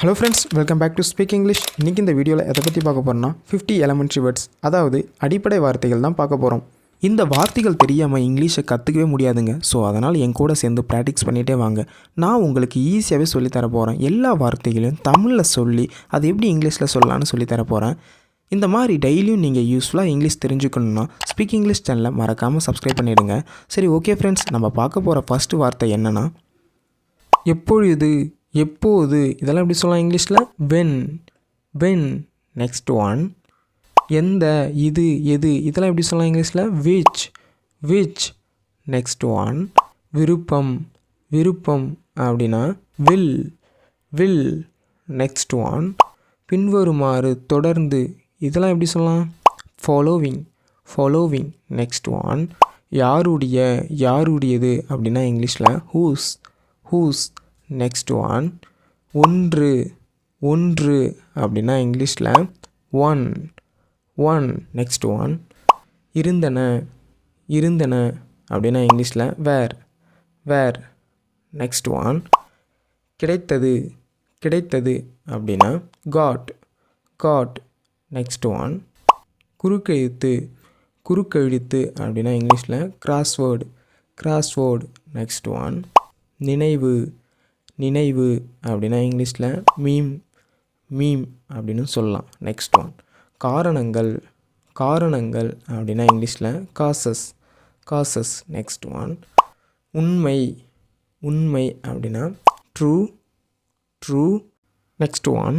Hello friends, welcome back to speak English. இன்றைக்கி இந்த வீடியோவில் எதை பற்றி பார்க்க போகிறோம்னா 50 எலமெண்ட்ரி வேர்ட்ஸ், அதாவது அடிப்படை வார்த்தைகள் தான் பார்க்க போகிறோம். இந்த வார்த்தைகள் தெரியாமல் இங்கிலீஷை கற்றுக்கவே முடியாதுங்க. ஸோ அதனால் என் கூட சேர்ந்து ப்ராக்டிஸ் பண்ணிகிட்டே வாங்க. நான் உங்களுக்கு ஈஸியாகவே சொல்லித்தர போகிறேன். எல்லா வார்த்தைகளையும் தமிழில் சொல்லி அது எப்படி இங்கிலீஷில் சொல்லலான்னு சொல்லித்தர போகிறேன். இந்த மாதிரி டெய்லியும் நீங்கள் யூஸ்ஃபுல்லாக இங்கிலீஷ் தெரிஞ்சுக்கணுன்னா ஸ்பீக் இங்கிலீஷ் சேனலை மறக்காமல் சப்ஸ்கிரைப் பண்ணிவிடுங்க. சரி, ஓகே ஃப்ரெண்ட்ஸ், நம்ம பார்க்க போகிற ஃபஸ்ட்டு வார்த்தை என்னென்னா எப்பொழுது, எப்போது. இதெல்லாம் எப்படி சொல்லலாம் இங்கிலீஷில்? வென். நெக்ஸ்ட் ஒன் எந்த, இது, எது. இதெல்லாம் எப்படி சொல்லலாம் இங்கிலீஷில்? விச். நெக்ஸ்ட் ஒன் விருப்பம் அப்படின்னா வில். நெக்ஸ்ட் ஒன் பின்வருமாறு, தொடர்ந்து. இதெல்லாம் எப்படி சொல்லலாம்? ஃபாலோவிங். நெக்ஸ்ட் ஒன் யாருடையது அப்படின்னா இங்கிலீஷில் ஹூஸ். நெக்ஸ்ட் ஒன் ஒன்று அப்படின்னா இங்கிலீஷில் ஒன். நெக்ஸ்ட் ஒன் இருந்தன அப்படின்னா இங்கிலீஷில் வேர். நெக்ஸ்ட் ஒன் கிடைத்தது அப்படின்னா காட். நெக்ஸ்ட் ஒன் குறுக்கெழுத்து அப்படின்னா இங்கிலீஷில் கிராஸ்வேர்டு. நெக்ஸ்ட் ஒன் நினைவு அப்படின்னா இங்கிலீஷில் மீம் அப்படின்னு சொல்லலாம். நெக்ஸ்ட் ஒன் காரணங்கள் அப்படின்னா இங்கிலீஷில் காசஸ். நெக்ஸ்ட் ஒன் உண்மை அப்படின்னா ட்ரூ. நெக்ஸ்ட் ஒன்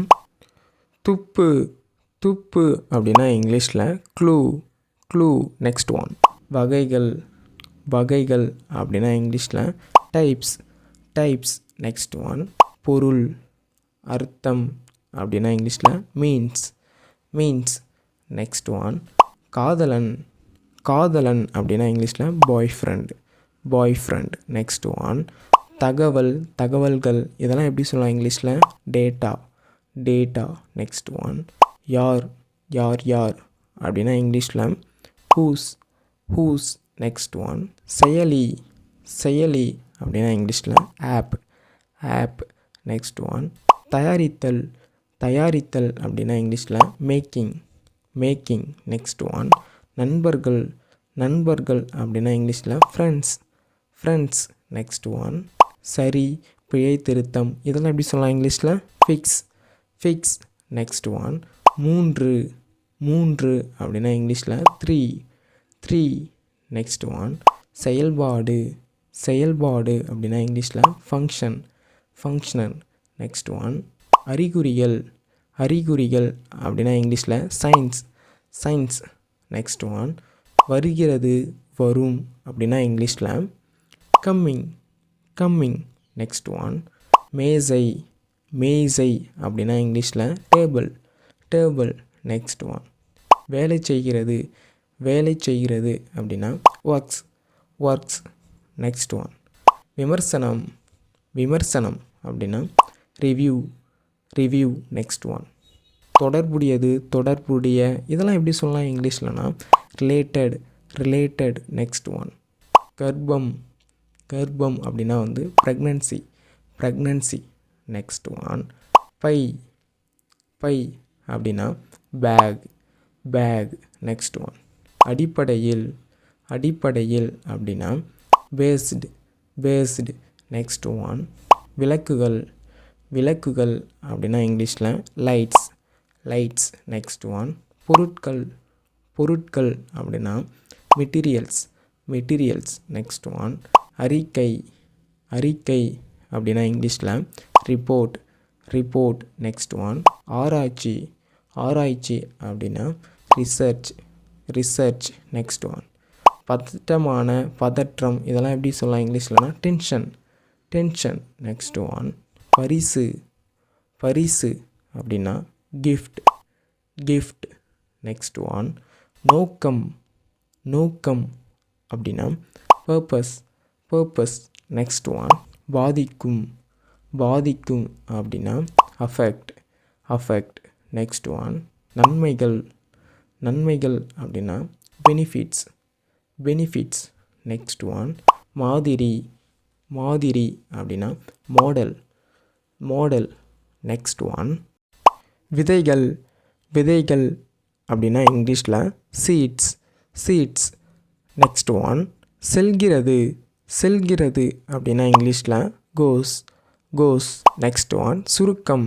துப்பு அப்படின்னா இங்கிலீஷில் க்ளூ. நெக்ஸ்ட் ஒன் வகைகள் அப்படின்னா இங்கிலீஷில் டைப்ஸ். நெக்ஸ்ட் ஒன் பொருள், அர்த்தம் அப்படின்னா இங்கிலீஷில் மீன்ஸ். நெக்ஸ்ட் ஒன் காதலன் அப்படின்னா இங்கிலீஷில் பாய்ஃப்ரெண்ட். நெக்ஸ்ட் ஒன் தகவல்கள். இதெல்லாம் எப்படி சொல்லலாம் இங்கிலீஷில்? டேட்டா. நெக்ஸ்ட் ஒன் யார் அப்படின்னா இங்கிலீஷில் ஹூஸ். நெக்ஸ்ட் ஒன் செயலி அப்படின்னா இங்கிலீஷில் ஆப். நெக்ஸ்ட் ஒன் தயாரித்தல் அப்படின்னா இங்கிலீஷில் மேக்கிங். நெக்ஸ்ட் ஒன் நண்பர்கள் அப்படின்னா இங்கிலீஷில் ஃப்ரெண்ட்ஸ். நெக்ஸ்ட் ஒன் சரி, பிழை, திருத்தம். இதெல்லாம் எப்படி சொல்லலாம் இங்கிலீஷில்? ஃபிக்ஸ். நெக்ஸ்ட் ஒன் மூன்று அப்படின்னா இங்கிலீஷில் த்ரீ. நெக்ஸ்ட் ஒன் செயல்பாடு அப்படின்னா இங்கிலீஷில் ஃபங்க்ஷன். நெக்ஸ்ட் ஒன் அறிகுறிகள் அப்படின்னா இங்கிலீஷில் சைன்ஸ். நெக்ஸ்ட் ஒன் வரும் அப்படின்னா இங்கிலீஷில் கம்மிங். நெக்ஸ்ட் ஒன் மேசை அப்படின்னா இங்கிலீஷில் டேபிள். நெக்ஸ்ட் ஒன் வேலை செய்கிறது அப்படின்னா ஒர்க்ஸ். நெக்ஸ்ட் ஒன் விமர்சனம் அப்படின்னா ரிவ்யூ. நெக்ஸ்ட் ஒன் தொடர்புடைய. இதெல்லாம் எப்படி சொல்லலாம் இங்கிலீஷ்லனா? ரிலேட்டட். நெக்ஸ்ட் ஒன் கர்ப்பம் அப்படின்னா ப்ரெக்னன்சி. நெக்ஸ்ட் ஒன் பை அப்படின்னா பேக். நெக்ஸ்ட் ஒன் அடிப்படையில் அப்படின்னா பேஸ்டு. நெக்ஸ்ட் ஒன் விளக்குகள் அப்படின்னா இங்கிலீஷில் லைட்ஸ். நெக்ஸ்ட் ஒன் பொருட்கள் அப்படின்னா மெட்டீரியல்ஸ். நெக்ஸ்ட் ஒன் அறிக்கை அப்படின்னா இங்கிலீஷில் ரிப்போர்ட். நெக்ஸ்ட் ஒன் ஆராய்ச்சி அப்படின்னா ரிசர்ச். நெக்ஸ்ட் ஒன் பதற்றம். இதெல்லாம் எப்படி சொல்லலாம் இங்கிலீஷ்லனா? டென்ஷன். நெக்ஸ்ட் ஒன் பரிசு அப்படின்னா கிஃப்ட். நெக்ஸ்ட் ஒன் நோக்கம் அப்படின்னா பர்பஸ். நெக்ஸ்ட் ஒன் பாதிக்கும் அப்படின்னா அஃபெக்ட். நெக்ஸ்ட் ஒன் நன்மைகள் அப்படின்னா பெனிஃபிட்ஸ். நெக்ஸ்ட் ஒன் மாதிரி அப்படின்னா மாடல். நெக்ஸ்ட் ஒன் விதைகள் விதைகள் அப்படின்னா இங்கிலீஷில் சீட்ஸ் சீட்ஸ். நெக்ஸ்ட் ஒன் செல்கிறது செல்கிறது அப்படின்னா இங்கிலீஷில் கோஸ் கோஸ். நெக்ஸ்ட் ஒன் சுருக்கம்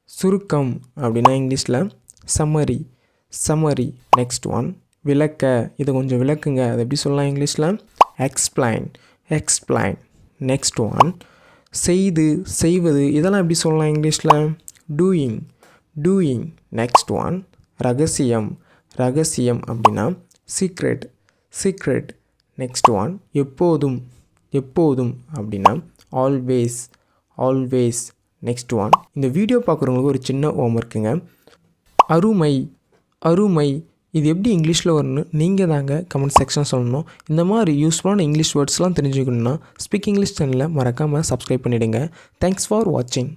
சுருக்கம் அப்படின்னா இங்கிலீஷில் சம்மரி சம்மரி. நெக்ஸ்ட் ஒன் விளக்க, இதை கொஞ்சம் விளக்குங்க, அது எப்படி சொல்லலாம் இங்கிலீஷில் எக்ஸ்பிளைன் எக்ஸ்பிளைன். நெக்ஸ்ட் ஒன் செய்து செய்வது, இதெல்லாம் எப்படி சொல்லலாம் இங்கிலீஷில் டூயிங் டூயிங். நெக்ஸ்ட் ஒன் ரகசியம் ரகசியம் அப்படின்னா சீக்ரெட் சீக்ரெட். நெக்ஸ்ட் ஒன் எப்போதும் எப்போதும் அப்படின்னா ஆல்வேஸ் ஆல்வேஸ். நெக்ஸ்ட் ஒன் இந்த வீடியோ பார்க்குறவங்களுக்கு ஒரு சின்ன ஹோம்ஒர்க்குங்க. அருமை அருமை இது எப்படி இங்கிலீஷில் வரணும் நீங்கள் தாங்க கமெண்ட் செக்ஷன் சொல்லணும். இந்த மாதிரி யூஸ்ஃபுல்லான இங்கிலீஷ் வேர்ட்ஸ்லாம் தெரிஞ்சுக்கணுன்னா ஸ்பீக் இங்கிலீஷ் சேனலை மறக்காமல் சப்ஸ்கிரைப் பண்ணிவிடுங்க. தேங்க்ஸ் ஃபார் வாட்சிங்.